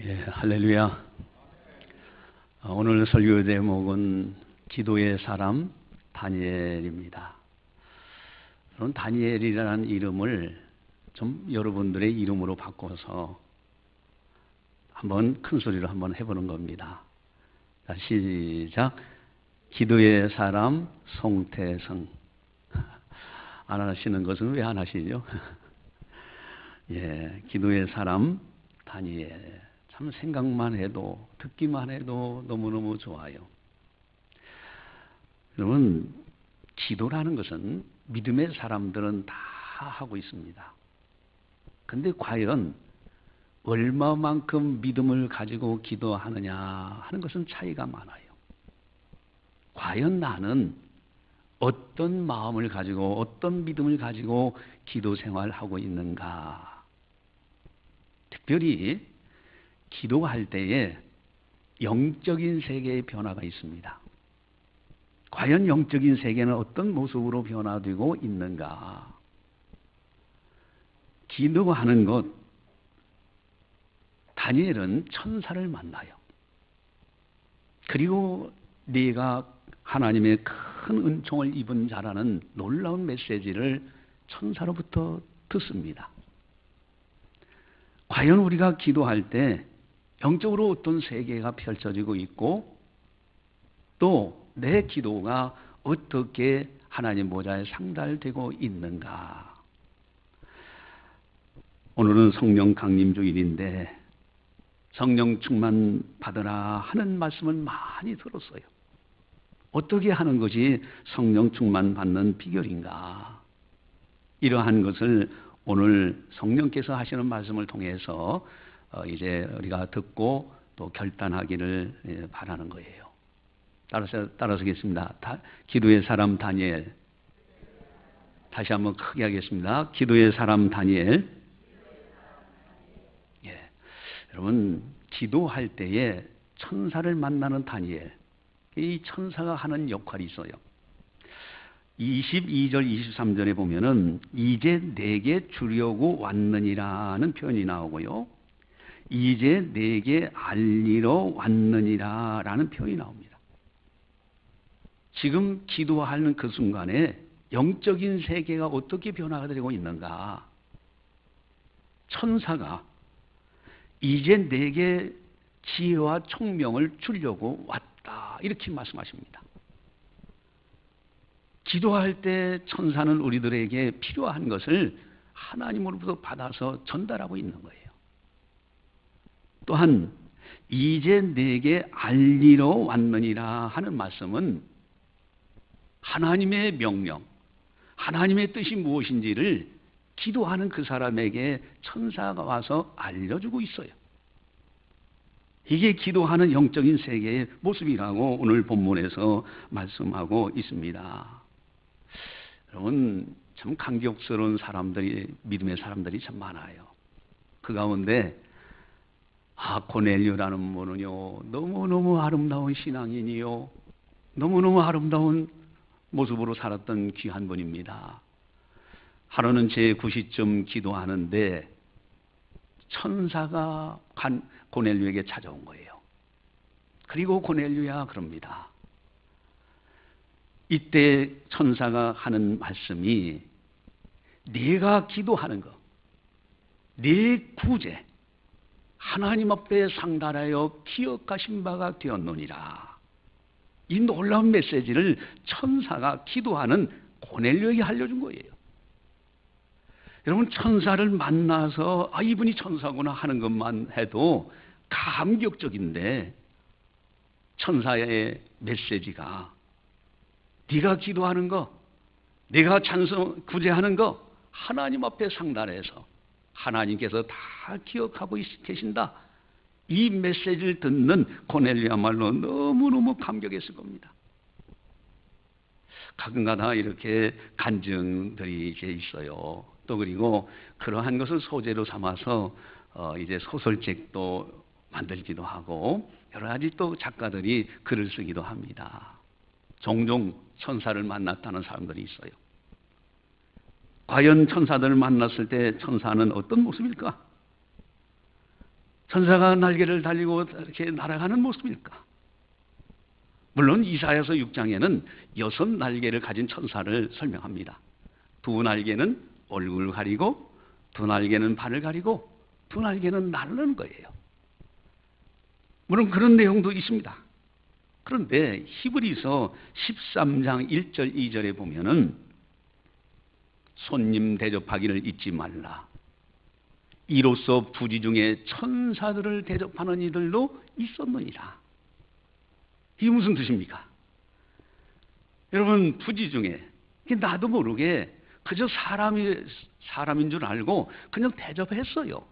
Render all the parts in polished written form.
예, 할렐루야. 오늘 설교 제목은 기도의 사람 다니엘입니다. 저는 다니엘이라는 이름을 좀 여러분들의 이름으로 바꿔서 한번 큰 소리로 한번 해보는 겁니다. 자, 시작. 기도의 사람 송태성. 안 하시는 것은 왜 안 하시죠? 예, 기도의 사람 다니엘. 참 생각만 해도 듣기만 해도 너무너무 좋아요. 여러분, 기도라는 것은 믿음의 사람들은 다 하고 있습니다. 근데 과연 얼마만큼 믿음을 가지고 기도하느냐 하는 것은 차이가 많아요. 과연 나는 어떤 마음을 가지고 어떤 믿음을 가지고 기도 생활하고 있는가? 특별히 기도할 때에 영적인 세계의 변화가 있습니다. 과연 영적인 세계는 어떤 모습으로 변화되고 있는가? 기도하는 것, 다니엘은 천사를 만나요. 그리고 네가 하나님의 큰 은총을 입은 자라는 놀라운 메시지를 천사로부터 듣습니다. 과연 우리가 기도할 때 영적으로 어떤 세계가 펼쳐지고 있고 또 내 기도가 어떻게 하나님 보좌에 상달되고 있는가? 오늘은 성령 강림 주일인데 성령 충만 받으라 하는 말씀을 많이 들었어요. 어떻게 하는 것이 성령 충만 받는 비결인가? 이러한 것을 오늘 성령께서 하시는 말씀을 통해서 이제 우리가 듣고 또 결단하기를 바라는 거예요. 따라서겠습니다. 기도의 사람 다니엘. 다시 한번 크게 하겠습니다. 기도의 사람 다니엘. 예, 여러분 기도할 때에 천사를 만나는 다니엘. 이 천사가 하는 역할이 있어요. 22절, 23절에 보면은 이제 내게 주려고 왔느니라는 표현이 나오고요. 이제 내게 알리러 왔느니라라는 표현이 나옵니다. 지금 기도하는 그 순간에 영적인 세계가 어떻게 변화가 되고 있는가? 천사가 이제 내게 지혜와 총명을 주려고 왔다. 이렇게 말씀하십니다. 기도할 때 천사는 우리들에게 필요한 것을 하나님으로부터 받아서 전달하고 있는 거예요. 또한 이제 내게 알리러 왔느니라 하는 말씀은 하나님의 명령, 하나님의 뜻이 무엇인지를 기도하는 그 사람에게 천사가 와서 알려주고 있어요. 이게 기도하는 영적인 세계의 모습이라고 오늘 본문에서 말씀하고 있습니다. 여러분, 참 감격스러운 사람들이, 믿음의 사람들이 참 많아요. 그 가운데 고넬료라는 분은요, 너무너무 아름다운 신앙인이요, 너무너무 아름다운 모습으로 살았던 귀한 분입니다. 하루는 제 9시쯤 기도하는데 천사가 고넬료에게 찾아온 거예요. 그리고 고넬료야 그럽니다. 이때 천사가 하는 말씀이 네가 기도하는 것, 네 구제, 하나님 앞에 상달하여 기억하신 바가 되었노니라. 이 놀라운 메시지를 천사가 기도하는 고넬료에게 알려준 거예요. 여러분, 천사를 만나서 이분이 천사구나 하는 것만 해도 감격적인데 천사의 메시지가 네가 기도하는 거, 네가 구제하는 거 하나님 앞에 상달해서 하나님께서 다 기억하고 계신다. 이 메시지를 듣는 고넬료야말로 너무너무 감격했을 겁니다. 가끔가다 이렇게 간증들이 이제 있어요. 또 그리고 그러한 것을 소재로 삼아서 이제 소설책도 만들기도 하고 여러 가지 또 작가들이 글을 쓰기도 합니다. 종종 천사를 만났다는 사람들이 있어요. 과연 천사들을 만났을 때 천사는 어떤 모습일까? 천사가 날개를 달리고 이렇게 날아가는 모습일까? 물론 이사야서 6장에는 6날개를 가진 천사를 설명합니다. 2날개는 얼굴을 가리고, 2날개는 발을 가리고, 2날개는 날르는 거예요. 물론 그런 내용도 있습니다. 그런데 히브리서 13장 1절 2절에 보면은 손님 대접하기를 잊지 말라. 이로써 부지 중에 천사들을 대접하는 이들도 있었느니라. 이게 무슨 뜻입니까? 여러분, 부지 중에 나도 모르게 그저 사람인 줄 알고 그냥 대접했어요.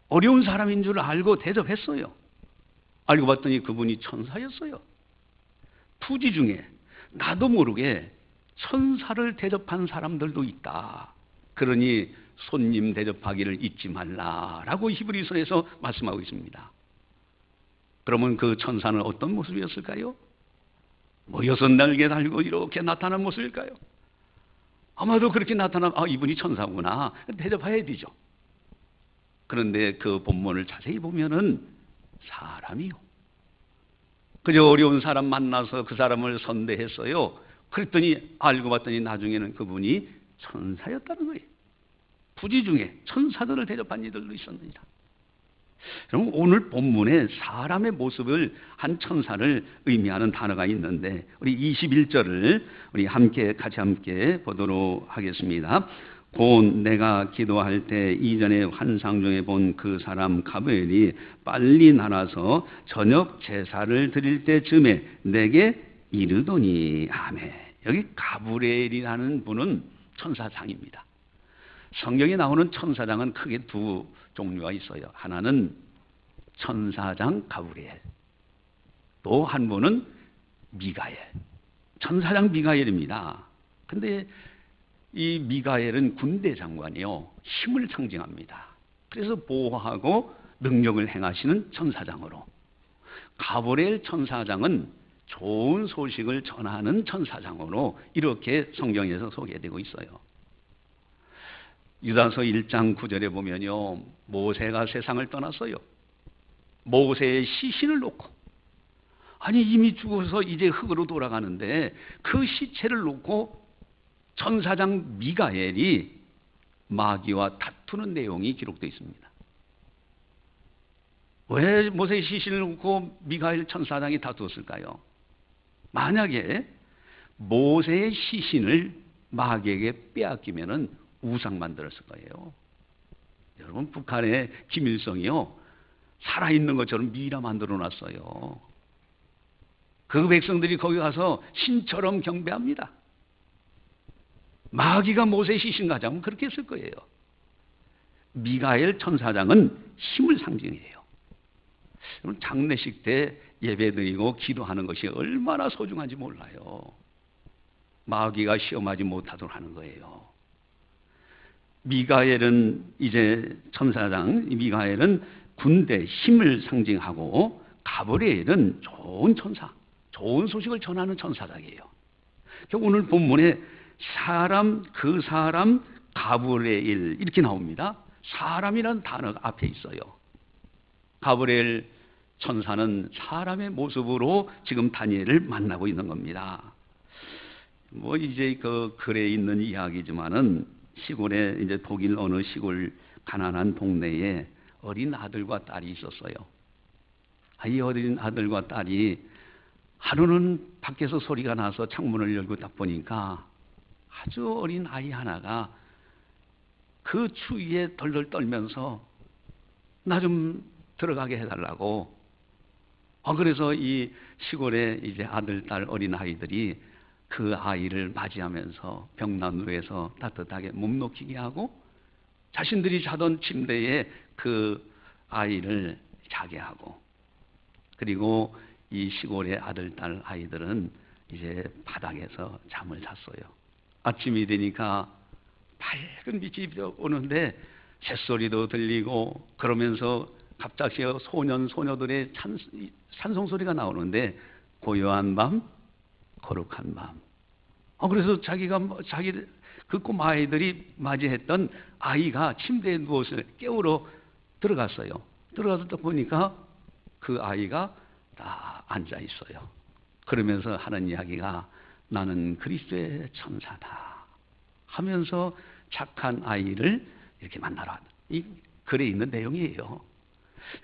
어려운 사람인 줄 알고 대접했어요. 알고 봤더니 그분이 천사였어요. 부지 중에 나도 모르게 천사를 대접한 사람들도 있다. 그러니 손님 대접하기를 잊지 말라라고 히브리서에서 말씀하고 있습니다. 그러면 그 천사는 어떤 모습이었을까요? 6날개 달고 이렇게 나타난 모습일까요? 아마도 그렇게 나타나면 이분이 천사구나 대접해야 되죠. 그런데 그 본문을 자세히 보면은 사람이요. 그저 어려운 사람 만나서 그 사람을 선대했어요. 그랬더니 알고 봤더니 나중에는 그분이 천사였다는 거예요. 부지 중에 천사들을 대접한 이들도 있었느니라. 그럼 오늘 본문에 사람의 모습을 한 천사를 의미하는 단어가 있는데 우리 21절을 우리 같이 함께 보도록 하겠습니다. 곧 내가 기도할 때 이전에 환상 중에 본 그 사람 가브리엘이 빨리 날아서 저녁 제사를 드릴 때쯤에 내게 이르더니. 아멘. 여기 가브리엘이라는 분은 천사장입니다. 성경에 나오는 천사장은 크게 두 종류가 있어요. 하나는 천사장 가브리엘, 또 한 분은 미가엘. 천사장 미가엘입니다. 근데 이 미가엘은 군대 장관이요, 힘을 상징합니다. 그래서 보호하고 능력을 행하시는 천사장으로, 가브리엘 천사장은 좋은 소식을 전하는 천사장으로 이렇게 성경에서 소개되고 있어요. 유다서 1장 9절에 보면요, 모세가 세상을 떠났어요. 모세의 시신을 놓고, 아니 이미 죽어서 이제 흙으로 돌아가는데 그 시체를 놓고 천사장 미가엘이 마귀와 다투는 내용이 기록되어 있습니다. 왜 모세의 시신을 놓고 미가엘 천사장이 다투었을까요? 만약에 모세의 시신을 마귀에게 빼앗기면은 우상 만들었을 거예요. 여러분, 북한의 김일성이요, 살아있는 것처럼 미라 만들어 놨어요. 그 백성들이 거기 가서 신처럼 경배합니다. 마귀가 모세 시신 가져가면 그렇게 했을 거예요. 미가엘 천사장은 힘을 상징해요. 여러분, 장례식 때 예배드리고 기도하는 것이 얼마나 소중한지 몰라요. 마귀가 시험하지 못하도록 하는 거예요. 미가엘은 이제 천사장 미가엘은 군대 힘을 상징하고, 가브리엘은 좋은 천사, 좋은 소식을 전하는 천사장이에요. 오늘 본문에 그 사람 가브리엘 이렇게 나옵니다. 사람이라는 단어가 앞에 있어요. 가브리엘 천사는 사람의 모습으로 지금 다니엘을 만나고 있는 겁니다. 이제 그 글에 있는 이야기지만은 시골에, 이제 독일 어느 시골 가난한 동네에 어린 아들과 딸이 있었어요. 이 어린 아들과 딸이 하루는 밖에서 소리가 나서 창문을 열고 딱 보니까 아주 어린 아이 하나가 그 추위에 덜덜 떨면서 나 좀 들어가게 해달라고. 그래서 이 시골에 이제 아들, 딸 어린 아이들이 그 아이를 맞이하면서 벽난로에서 따뜻하게 몸 녹이게 하고, 자신들이 자던 침대에 그 아이를 자게 하고, 그리고 이 시골의 아들, 딸 아이들은 이제 바닥에서 잠을 잤어요. 아침이 되니까 밝은 빛이 오는데 새소리도 들리고, 그러면서 갑자기 소년들의 찬송소리가 나오는데, 고요한 밤, 거룩한 밤. 그래서 자기 그 꼬마 아이들이 맞이했던 아이가 침대에 누워서 깨우러 들어갔어요. 들어가서 보니까 그 아이가 다 앉아 있어요. 그러면서 하는 이야기가 나는 그리스도의 천사다 하면서 착한 아이를 이렇게 만나러 왔다. 이 글에 있는 내용이에요.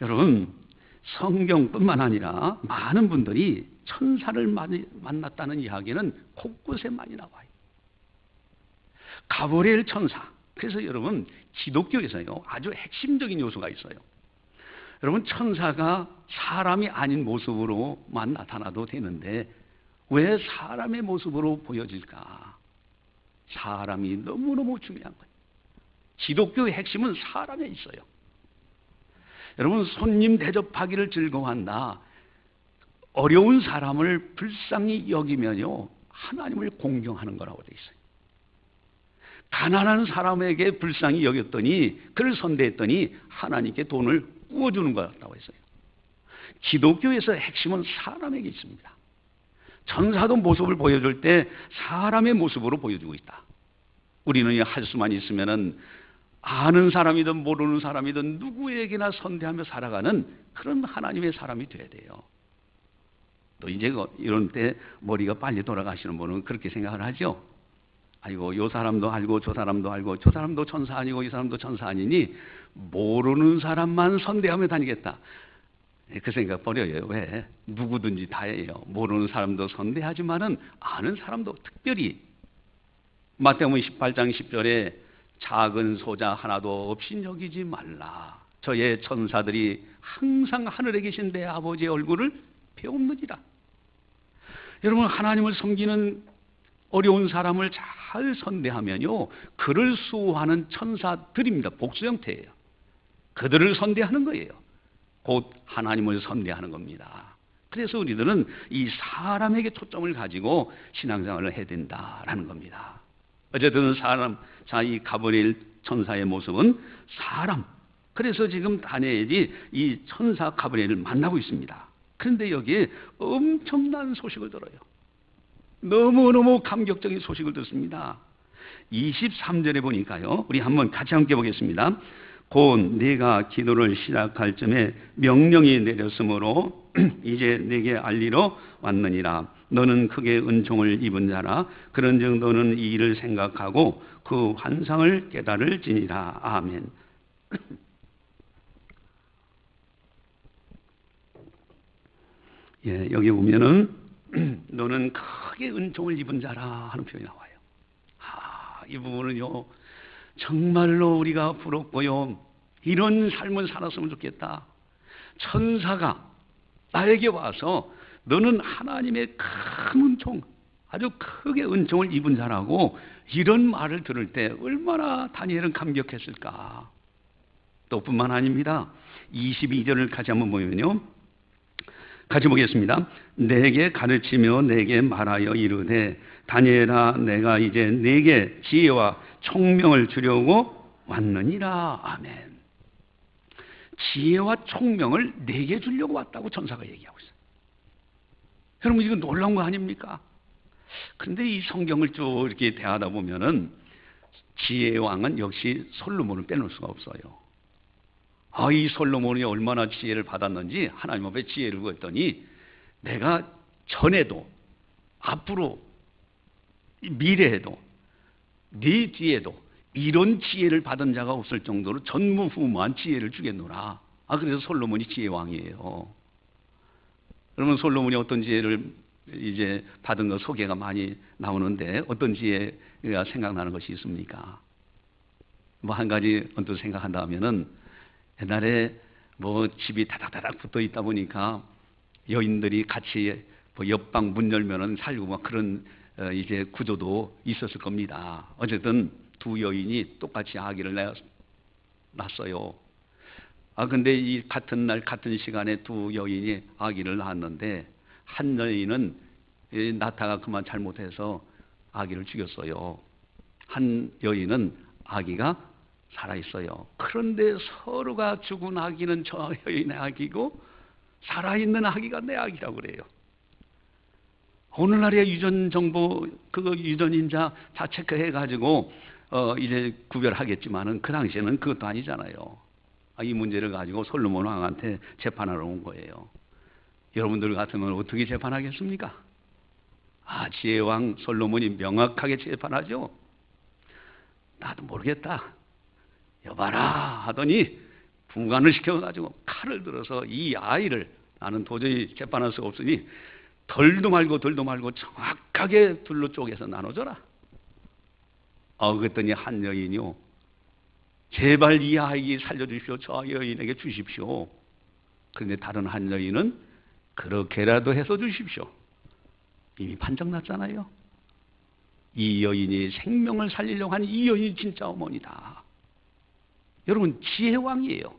여러분, 성경뿐만 아니라 많은 분들이 천사를 만났다는 이야기는 곳곳에 많이 나와요. 가브리엘 천사. 그래서 여러분, 기독교에서요 아주 핵심적인 요소가 있어요. 여러분, 천사가 사람이 아닌 모습으로만 나타나도 되는데 왜 사람의 모습으로 보여질까? 사람이 너무너무 중요한 거예요. 기독교의 핵심은 사람에 있어요. 여러분, 손님 대접하기를 즐거워한다. 어려운 사람을 불쌍히 여기면요 하나님을 공경하는 거라고 되어 있어요. 가난한 사람에게 불쌍히 여겼더니, 그를 선대했더니 하나님께 돈을 구워주는 것 같다고 했어요. 기독교에서 핵심은 사람에게 있습니다. 천사도 모습을 보여줄 때 사람의 모습으로 보여주고 있다. 우리는 할 수만 있으면은 아는 사람이든 모르는 사람이든 누구에게나 선대하며 살아가는 그런 하나님의 사람이 돼야 돼요. 또 이제 이런 때 머리가 빨리 돌아가시는 분은 그렇게 생각을 하죠. 아이고, 요 사람도 알고 저 사람도 알고 저 사람도 천사 아니고 이 사람도 천사 아니니 모르는 사람만 선대하며 다니겠다. 그 생각 버려요. 왜? 누구든지 다예요. 모르는 사람도 선대하지만은 아는 사람도 특별히. 마태복음 18장 10절에 작은 소자 하나도 없이 여기지 말라. 저의 천사들이 항상 하늘에 계신 내 아버지의 얼굴을 배웁느니라. 여러분, 하나님을 섬기는 어려운 사람을 잘 선대하면요 그를 수호하는 천사들입니다. 복수 형태예요. 그들을 선대하는 거예요. 곧 하나님을 선대하는 겁니다. 그래서 우리들은 이 사람에게 초점을 가지고 신앙생활을 해야 된다라는 겁니다. 어쨌든 이 가브리엘 천사의 모습은 사람. 그래서 지금 다니엘이 이 천사 가브리엘을 만나고 있습니다. 그런데 여기에 엄청난 소식을 들어요. 너무너무 감격적인 소식을 듣습니다. 23절에 보니까요, 우리 한번 같이 함께 보겠습니다. 곧 네가 기도를 시작할 쯤에 명령이 내렸으므로 이제 네게 알리러 왔느니라. 너는 크게 은총을 입은 자라. 그런즉 너는 이 일을 생각하고 그 환상을 깨달을지니라. 아멘. 예, 여기 보면은 너는 크게 은총을 입은 자라 하는 표현이 나와요. 이 부분은요 정말로 우리가 부럽고요, 이런 삶을 살았으면 좋겠다. 천사가 나에게 와서 너는 하나님의 큰 은총, 아주 크게 은총을 입은 자라고 이런 말을 들을 때 얼마나 다니엘은 감격했을까. 또 뿐만 아닙니다. 22절을 같이 한번 보면요, 같이 보겠습니다. 내게 가르치며 내게 말하여 이르되 다니엘아, 내가 이제 내게 지혜와 총명을 주려고 왔느니라. 아멘. 지혜와 총명을 내게 주려고 왔다고 천사가 얘기하고 있어요. 여러분, 이거 놀라운 거 아닙니까? 그런데 이 성경을 쭉 이렇게 대하다 보면은 지혜의 왕은 역시 솔로몬을 빼놓을 수가 없어요. 이 솔로몬이 얼마나 지혜를 받았는지 하나님 앞에 지혜를 구했더니 내가 전에도 앞으로 미래에도 네 뒤에도 이런 지혜를 받은 자가 없을 정도로 전무후무한 지혜를 주겠노라. 그래서 솔로몬이 지혜의 왕이에요. 그러면 솔로몬이 어떤 지혜를 이제 받은 거 소개가 많이 나오는데 어떤 지혜가 생각나는 것이 있습니까? 한 가지 언뜻 생각한다면은 옛날에 집이 다닥다닥 붙어 있다 보니까 여인들이 같이 옆방 문 열면은 살고 그런 이제 구조도 있었을 겁니다. 어쨌든 두 여인이 똑같이 아기를 낳았어요. 근데 이 같은 날 같은 시간에 두 여인이 아기를 낳았는데 한 여인은 낳다가 그만 잘못해서 아기를 죽였어요. 한 여인은 아기가 살아있어요. 그런데 서로가 죽은 아기는 저 여인의 아기고 살아있는 아기가 내 아기라고 그래요. 오늘날의 유전정보, 유전인자 다 체크해가지고 이제 구별하겠지만은 그 당시에는 그것도 아니잖아요. 이 문제를 가지고 솔로몬 왕한테 재판하러 온 거예요. 여러분들 같으면 어떻게 재판하겠습니까? 지혜왕 솔로몬이 명확하게 재판하죠. 나도 모르겠다. 여봐라 하더니 분간을 시켜가지고 칼을 들어서 이 아이를 나는 도저히 재판할 수가 없으니 덜도 말고 정확하게 둘로 쪼개서 나눠줘라. 그랬더니 한 여인이요. 제발 이 아이 살려주십시오. 저 여인에게 주십시오. 그런데 다른 한 여인은 그렇게라도 해서 주십시오. 이미 판정 났잖아요. 이 여인이 생명을 살리려고 하는 이 여인이 진짜 어머니다. 여러분 지혜왕이에요.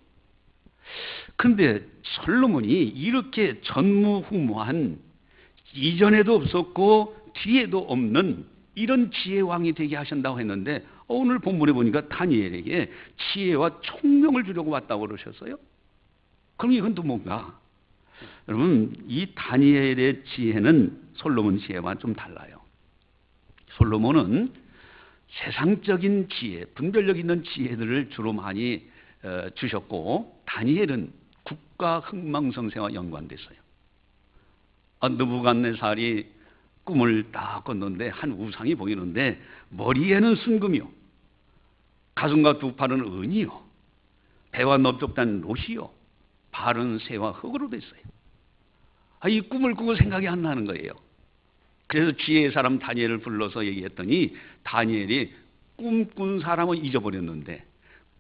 그런데 솔로몬이 이렇게 전무후무한 이전에도 없었고 뒤에도 없는 이런 지혜왕이 되게 하신다고 했는데 오늘 본문에 보니까 다니엘에게 지혜와 총명을 주려고 왔다고 그러셨어요. 그럼 이건 또 뭔가? 여러분 이 다니엘의 지혜는 솔로몬 지혜와 좀 달라요. 솔로몬은 세상적인 지혜, 분별력 있는 지혜들을 주로 많이 주셨고 다니엘은 국가 흥망성쇠와 연관됐어요. 느부갓네살이 꿈을 딱 꿨는데 한 우상이 보이는데 머리에는 순금이요, 가슴과 두 팔은 은이요, 배와 넓적단 롯이요, 발은 새와 흙으로 됐어요. 이 꿈을 꾸고 생각이 안 나는 거예요. 그래서 지혜의 사람 다니엘을 불러서 얘기했더니 다니엘이 꿈꾼 사람은 잊어버렸는데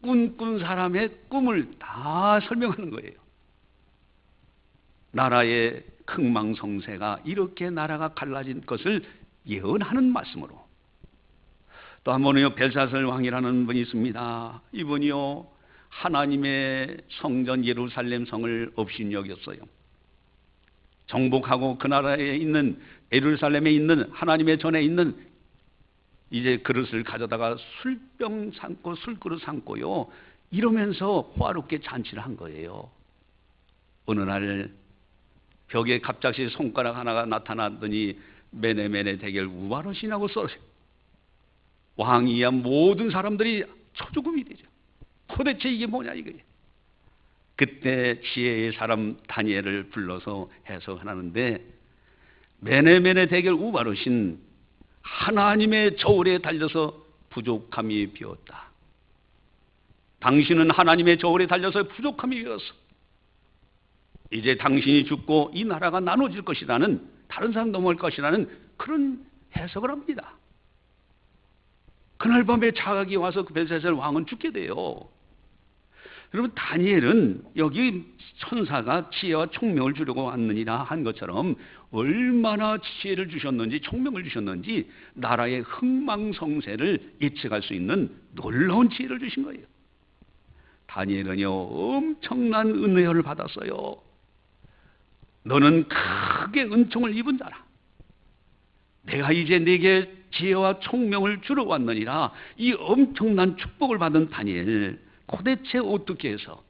꿈꾼 사람의 꿈을 다 설명하는 거예요. 나라의 흥망성쇠가 이렇게 나라가 갈라진 것을 예언하는 말씀으로. 또 한 번은요, 벨사살 왕이라는 분이 있습니다. 이분이요 하나님의 성전 예루살렘 성을 업신여겼어요. 정복하고 그 나라에 있는 예루살렘에 있는 하나님의 전에 있는 이제 그릇을 가져다가 술병 삼고 술그릇 삼고요 이러면서 호화롭게 잔치를 한 거예요. 어느 날 벽에 갑자기 손가락 하나가 나타났더니 메네메네 대결 우바롯이라고 써요. 왕이야 모든 사람들이 초조금이 되죠. 도대체 이게 뭐냐 이거예요. 그때 지혜의 사람 다니엘을 불러서 해석하는데 메네메네 대결 우바롯인 하나님의 저울에 달려서 부족함이 비었다. 당신은 하나님의 저울에 달려서 부족함이 비었어. 이제 당신이 죽고 이 나라가 나눠질 것이라는, 다른 사람 넘어갈 것이라는 그런 해석을 합니다. 그날 밤에 자각이 와서 그 벨사살 왕은 죽게 돼요. 여러분 다니엘은 여기 천사가 지혜와 총명을 주려고 왔느니라 한 것처럼 얼마나 지혜를 주셨는지 총명을 주셨는지 나라의 흥망성쇠를 예측할 수 있는 놀라운 지혜를 주신 거예요. 다니엘은요 엄청난 은혜를 받았어요. 너는 크게 은총을 입은 자라. 내가 이제 네게 지혜와 총명을 주러 왔느니라. 이 엄청난 축복을 받은 다니엘, 도대체 어떻게 해서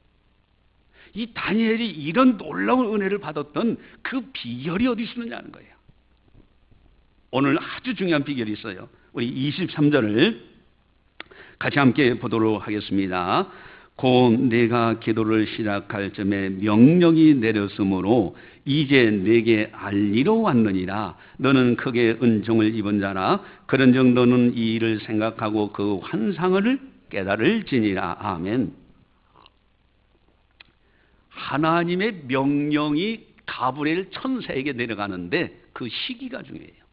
이 다니엘이 이런 놀라운 은혜를 받았던 그 비결이 어디 있느냐는 거예요. 오늘 아주 중요한 비결이 있어요. 우리 23절을 같이 함께 보도록 하겠습니다. 곧 내가 기도를 시작할 쯤에 명령이 내렸으므로 이제 내게 알리러 왔느니라. 너는 크게 은총을 입은 자라. 그런즉 너는 이 일을 생각하고 그 환상을 깨달을지니라. 아멘. 하나님의 명령이 가브리엘 천사에게 내려가는데 그 시기가 중요해요.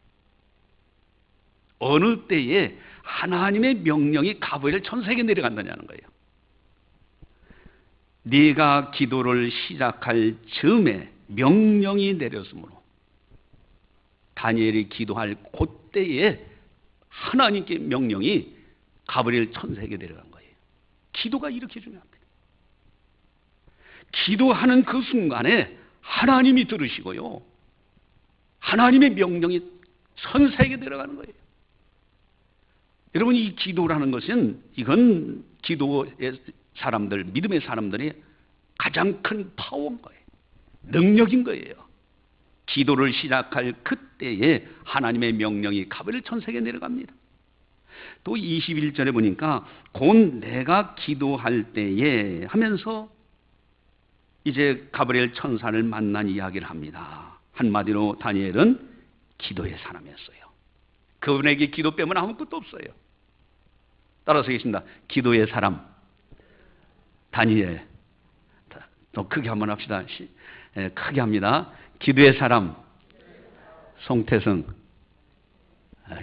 어느 때에 하나님의 명령이 가브리엘 천사에게 내려간다는 거예요. 네가 기도를 시작할 즈음에 명령이 내렸으므로, 다니엘이 기도할 그때에 하나님께 명령이 가브리엘 천사에게 내려간 거예요. 기도가 이렇게 중요합니다. 기도하는 그 순간에 하나님이 들으시고요, 하나님의 명령이 천사에게 내려가는 거예요. 여러분 이 기도라는 것은 이건 기도의 사람들, 믿음의 사람들이 가장 큰 파워인 거예요. 능력인 거예요. 기도를 시작할 그때에 하나님의 명령이 가브리엘 천사에게 내려갑니다. 또 21절에 보니까 곧 내가 기도할 때에 하면서 이제 가브리엘 천사를 만난 이야기를 합니다. 한마디로 다니엘은 기도의 사람이었어요. 그분에게 기도 빼면 아무것도 없어요. 따라서 계십니다. 기도의 사람 다니엘. 더 크게 한번 합시다. 크게 합니다. 기도의 사람 송태성.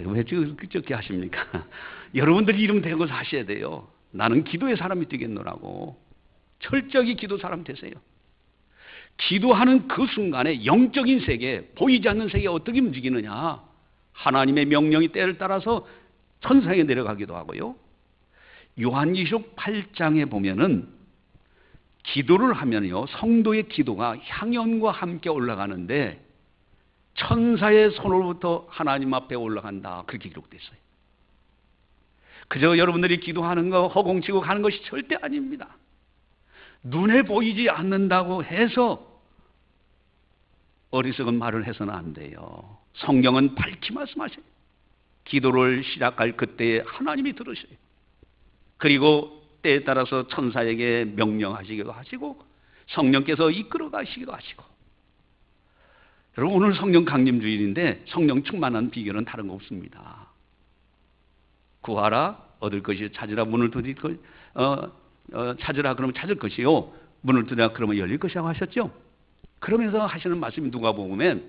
왜 적게 하십니까? 여러분들 이름 대고 사셔야 돼요. 나는 기도의 사람이 되겠노라고. 철저히 기도 사람 되세요. 기도하는 그 순간에 영적인 세계, 보이지 않는 세계가 어떻게 움직이느냐. 하나님의 명령이 때를 따라서 천상에 내려가기도 하고요. 요한계시록 8장에 보면은 기도를 하면요, 성도의 기도가 향연과 함께 올라가는데 천사의 손으로부터 하나님 앞에 올라간다. 그렇게 기록되어 있어요. 그저 여러분들이 기도하는 거 허공치고 가는 것이 절대 아닙니다. 눈에 보이지 않는다고 해서 어리석은 말을 해서는 안 돼요. 성경은 밝히 말씀하셔요. 기도를 시작할 그때에 하나님이 들으셔요. 그리고 때에 따라서 천사에게 명령하시기도 하시고 성령께서 이끌어 가시기도 하시고. 여러분, 오늘 성령 강림 주일인데 성령 충만한 비결은 다른 거 없습니다. 구하라 얻을 것이요, 찾으라 문을 두드릴 것, 찾으라 그러면 찾을 것이요, 문을 두드리라 그러면 열릴 것이라고 하셨죠. 그러면서 하시는 말씀이 누가복음에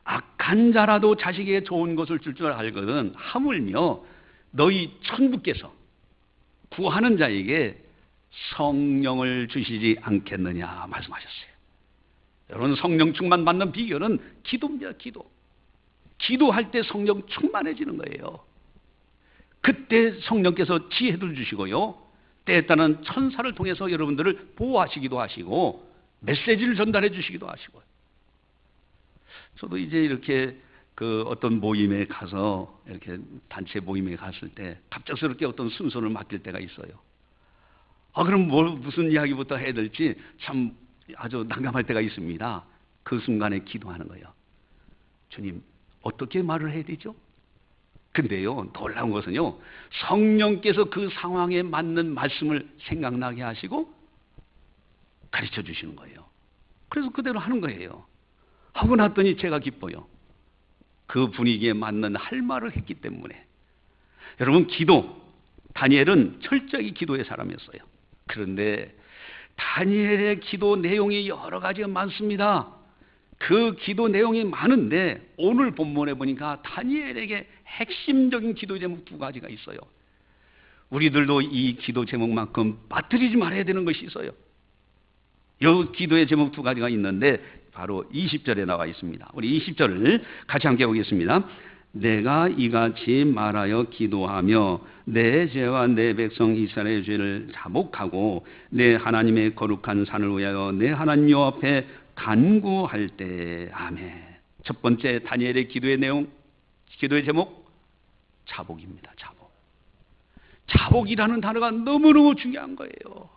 악한 자라도 자식에게 좋은 것을 줄 줄 알거든 하물며 너희 천부께서 구하는 자에게 성령을 주시지 않겠느냐 말씀하셨어요. 여러분, 성령 충만 받는 비결은 기도입니다. 기도할 때 성령 충만해지는 거예요. 그때 성령께서 지혜를 주시고요, 때에 따른 천사를 통해서 여러분들을 보호하시기도 하시고 메시지를 전달해 주시기도 하시고요. 저도 이제 이렇게 그 어떤 모임에 가서, 이렇게 단체 모임에 갔을 때 갑작스럽게 어떤 순서를 맡길 때가 있어요. 그럼 무슨 이야기부터 해야 될지 참 아주 난감할 때가 있습니다. 그 순간에 기도하는 거예요. 주님, 어떻게 말을 해야 되죠? 근데요, 놀라운 것은요, 성령께서 그 상황에 맞는 말씀을 생각나게 하시고 가르쳐 주시는 거예요. 그래서 그대로 하는 거예요. 하고 났더니 제가 기뻐요. 그 분위기에 맞는 할 말을 했기 때문에. 여러분, 다니엘은 철저히 기도의 사람이었어요. 그런데 다니엘의 기도 내용이 여러 가지가 많습니다. 그 기도 내용이 많은데 오늘 본문에 보니까 다니엘에게 핵심적인 기도 제목 2가지가 있어요. 우리들도 이 기도 제목만큼 빠뜨리지 말아야 되는 것이 있어요. 이 기도의 제목 2가지가 있는데 바로 20절에 나와 있습니다. 우리 20절을 같이 함께 보겠습니다. 내가 이같이 말하여 기도하며 내 죄와 내 백성 이스라엘의 죄를 자복하고 내 하나님의 거룩한 산을 위하여 내 하나님 여호와 앞에 간구할 때. 아멘. 첫 번째 다니엘의 기도의 내용, 기도의 제목, 자복입니다. 자복이라는 단어가 너무너무 중요한 거예요.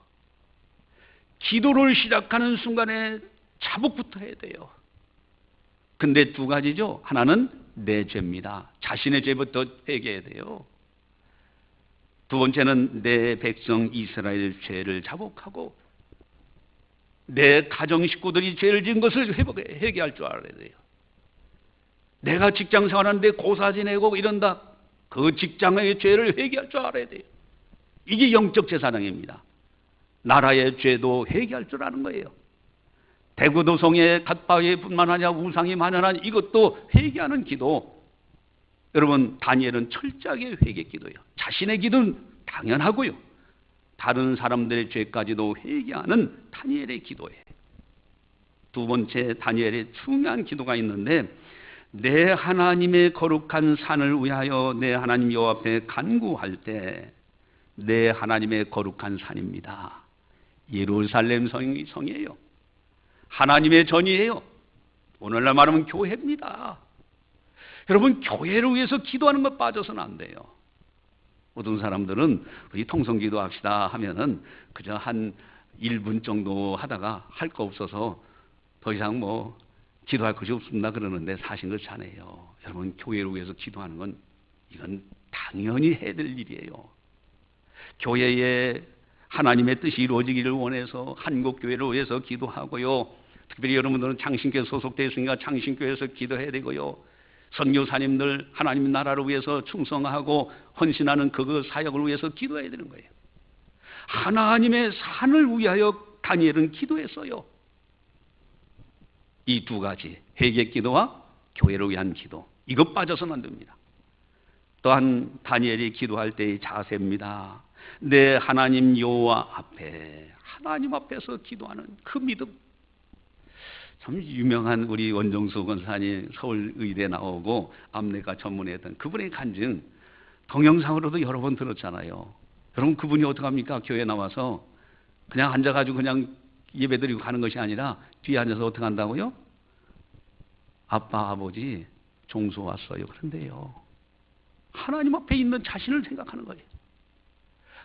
기도를 시작하는 순간에 자복부터 해야 돼요. 근데 2가지죠. 하나는 내 죄입니다. 자신의 죄부터 회개해야 돼요. 2번째는 내 백성 이스라엘 죄를 자복하고 내 가정 식구들이 죄를 지은 것을 회개할 줄 알아야 돼요. 내가 직장 생활하는데 고사 지내고 이런다. 그 직장의 죄를 회개할 줄 알아야 돼요. 이게 영적 제사장입니다. 나라의 죄도 회개할 줄 아는 거예요. 대구도성의 갓바위뿐만 아니라 우상이 만연한 이것도 회개하는 기도. 여러분, 다니엘은 철저하게 회개 기도예요. 자신의 기도는 당연하고요, 다른 사람들의 죄까지도 회개하는 다니엘의 기도예요. 2번째 다니엘의 중요한 기도가 있는데 내 하나님의 거룩한 산을 위하여 내 하나님 여호와 앞에 간구할 때. 내 하나님의 거룩한 산입니다. 예루살렘 성이에요. 하나님의 전이에요. 오늘날 말하면 교회입니다. 여러분, 교회를 위해서 기도하는 것 빠져서는 안 돼요. 어떤 사람들은 우리 통성기도 합시다 하면은 그저 한 1분 정도 하다가 할 거 없어서 더 이상 기도할 것이 없습니다 그러는데 사실 그렇지 않아요. 여러분, 교회를 위해서 기도하는 건 이건 당연히 해야 될 일이에요. 교회에 하나님의 뜻이 이루어지기를 원해서 한국교회를 위해서 기도하고요. 특별히 여러분들은 창신교회 소속되어 있으니까 창신교회에서 기도해야 되고요. 선교사님들 하나님 나라를 위해서 충성하고 헌신하는 그 사역을 위해서 기도해야 되는 거예요. 하나님의 산을 위하여 다니엘은 기도했어요. 이 두 가지, 회개 기도와 교회를 위한 기도, 이것 빠져서는 안 됩니다. 또한 다니엘이 기도할 때의 자세입니다. 내 하나님 여호와 앞에, 하나님 앞에서 기도하는 그 믿음. 참 유명한 우리 원정수 권사님 서울의대 나오고 암내과 전문의했던 그분의 간증 동영상으로도 여러 번 들었잖아요. 여러분 그분이 어떡합니까? 교회 나와서 그냥 앉아가지고 그냥 예배드리고 가는 것이 아니라 뒤에 앉아서 어떻게 한다고요? 아빠 아버지 종소 왔어요. 그런데요, 하나님 앞에 있는 자신을 생각하는 거예요.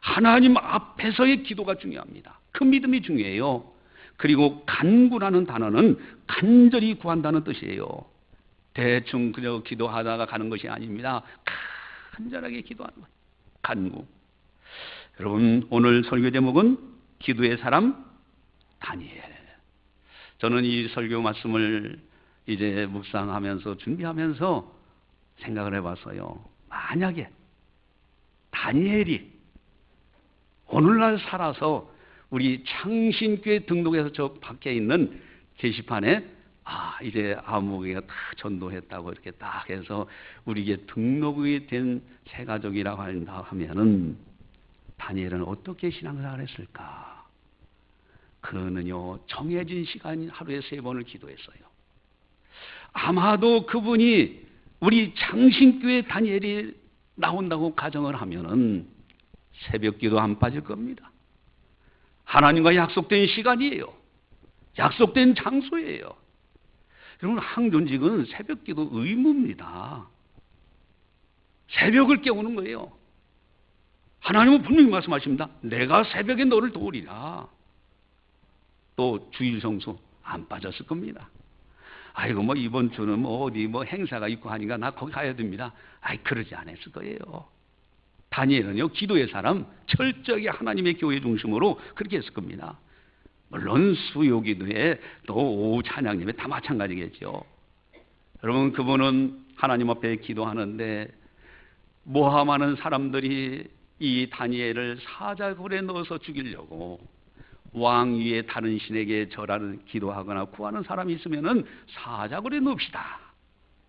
하나님 앞에서의 기도가 중요합니다. 그 믿음이 중요해요. 그리고 간구라는 단어는 간절히 구한다는 뜻이에요. 대충 그저 기도하다가 가는 것이 아닙니다. 간절하게 기도하는 거예요. 간구. 여러분 오늘 설교 제목은 기도의 사람 다니엘. 저는 이 설교 말씀을 이제 묵상하면서 준비하면서 생각을 해봤어요. 만약에 다니엘이 오늘날 살아서 우리 창신교회 등록해서 저 밖에 있는 게시판에 이제 아무개가 다 전도했다고 이렇게 딱 해서 우리에게 등록이 된 새 가족이라고 한다 하면은 다니엘은 어떻게 신앙생활을 했을까? 그는요 정해진 시간 하루에 3번을 기도했어요. 아마도 그분이 우리 창신교회 다니엘이 나온다고 가정을 하면은 새벽 기도 안 빠질 겁니다. 하나님과 약속된 시간이에요. 약속된 장소예요. 여러분 항존직은 새벽 기도 의무입니다. 새벽을 깨우는 거예요. 하나님은 분명히 말씀하십니다. 내가 새벽에 너를 도우리라. 또 주일 성수 안 빠졌을 겁니다. 아이고 뭐 이번 주는 뭐 어디 뭐 행사가 있고 하니까 나 거기 가야 됩니다. 그러지 않았을 거예요. 다니엘은요 기도의 사람, 철저하게 하나님의 교회 중심으로 그렇게 했을 겁니다. 물론 수요 기도에 또 오후 찬양 예배 다 마찬가지겠죠. 여러분 그분은 하나님 앞에 기도하는데 모함하는 사람들이 이 다니엘을 사자굴에 넣어서 죽이려고 왕 위에 다른 신에게 절하는 기도하거나 구하는 사람이 있으면은 사자굴에 넣읍시다.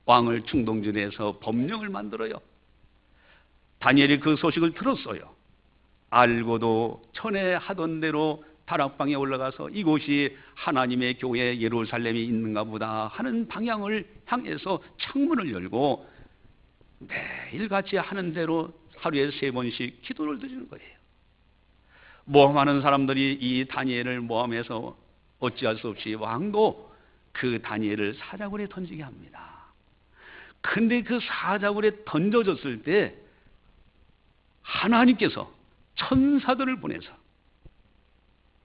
왕을 충동질해서 법령을 만들어요. 다니엘이 그 소식을 들었어요. 알고도 전에 하던 대로 다락방에 올라가서 이곳이 하나님의 교회 예루살렘이 있는가 보다 하는 방향을 향해서 창문을 열고 매일같이 하는 대로 하루에 3번씩 기도를 드리는 거예요. 모함하는 사람들이 이 다니엘을 모함해서 어찌할 수 없이 왕도 그 다니엘을 사자굴에 던지게 합니다. 근데 그 사자굴에 던져졌을 때 하나님께서 천사들을 보내서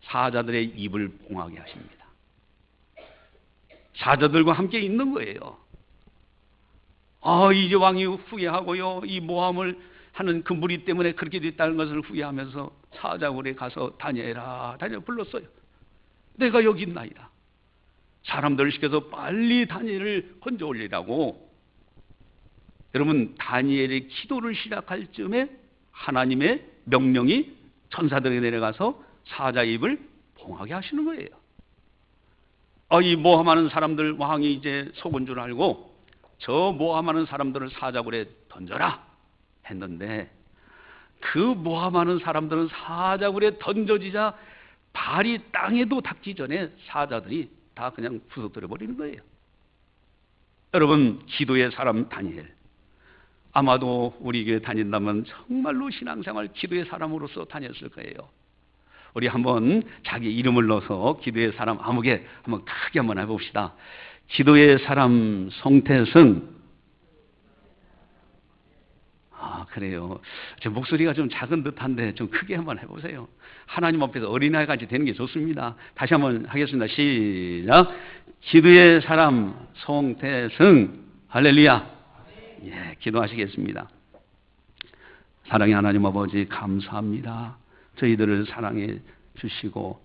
사자들의 입을 봉하게 하십니다. 사자들과 함께 있는 거예요. 이제 왕이 후회하고요. 이 모함을 하는 그 무리 때문에 그렇게 됐다는 것을 후회하면서 사자굴에 가서 다니엘아, 다니엘 불렀어요. 내가 여기 있나이다. 사람들을 시켜서 빨리 다니엘을 건져 올리라고. 여러분 다니엘이 기도를 시작할 즈음에 하나님의 명령이 천사들에게 내려가서 사자 입을 봉하게 하시는 거예요. 이 모함하는 사람들 왕이 이제 속은 줄 알고 저 모함하는 사람들을 사자굴에 던져라 했는데 그 모함하는 사람들은 사자굴에 던져지자 발이 땅에도 닿기 전에 사자들이 다 그냥 부서뜨려 버리는 거예요. 여러분 기도의 사람 다니엘, 아마도 우리 교회 다닌다면 정말로 신앙생활 기도의 사람으로서 다녔을 거예요. 우리 한번 자기 이름을 넣어서 기도의 사람 아무개 한번 크게 한번 해봅시다. 기도의 사람 송태승. 그래요. 제 목소리가 좀 작은 듯한데 좀 크게 한번 해보세요. 하나님 앞에서 어린아이 같이 되는 게 좋습니다. 다시 한번 하겠습니다. 시작. 기도의 사람 송태승. 할렐루야. 예, 기도하시겠습니다. 사랑의 하나님 아버지 감사합니다. 저희들을 사랑해 주시고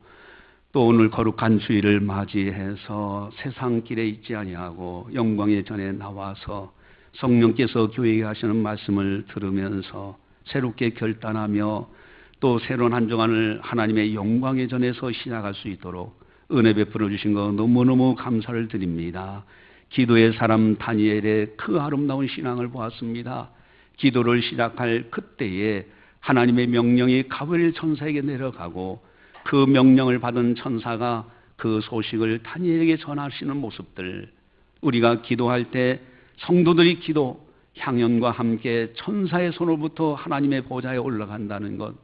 또 오늘 거룩한 주일을 맞이해서 세상 길에 있지 아니하고 영광의 전에 나와서 성령께서 교회에 하시는 말씀을 들으면서 새롭게 결단하며 또 새로운 한 주간을 하나님의 영광의 전에서 시작할 수 있도록 은혜 베풀어 주신 거 너무너무 감사를 드립니다. 기도의 사람 다니엘의 그 아름다운 신앙을 보았습니다. 기도를 시작할 그때에 하나님의 명령이 가브리엘 천사에게 내려가고 그 명령을 받은 천사가 그 소식을 다니엘에게 전하시는 모습들, 우리가 기도할 때 성도들이 기도 향연과 함께 천사의 손으로부터 하나님의 보좌에 올라간다는 것,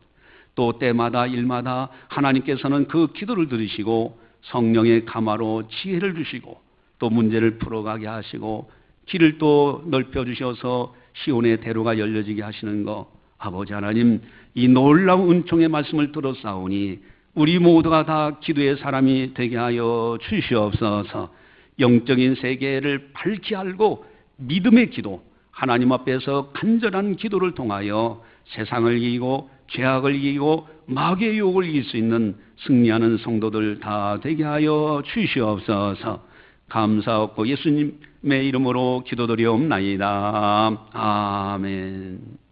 또 때마다 일마다 하나님께서는 그 기도를 들으시고 성령의 가마로 지혜를 주시고 또 문제를 풀어가게 하시고 길을 또 넓혀주셔서 시온의 대로가 열려지게 하시는 것, 아버지 하나님, 이 놀라운 은총의 말씀을 들었사오니 우리 모두가 다 기도의 사람이 되게 하여 주시옵소서. 영적인 세계를 밝히 알고 믿음의 기도, 하나님 앞에서 간절한 기도를 통하여 세상을 이기고 죄악을 이기고 마귀의 유혹을 이길 수 있는 승리하는 성도들 다 되게 하여 주시옵소서. 감사하고 예수님의 이름으로 기도드리옵나이다. 아멘.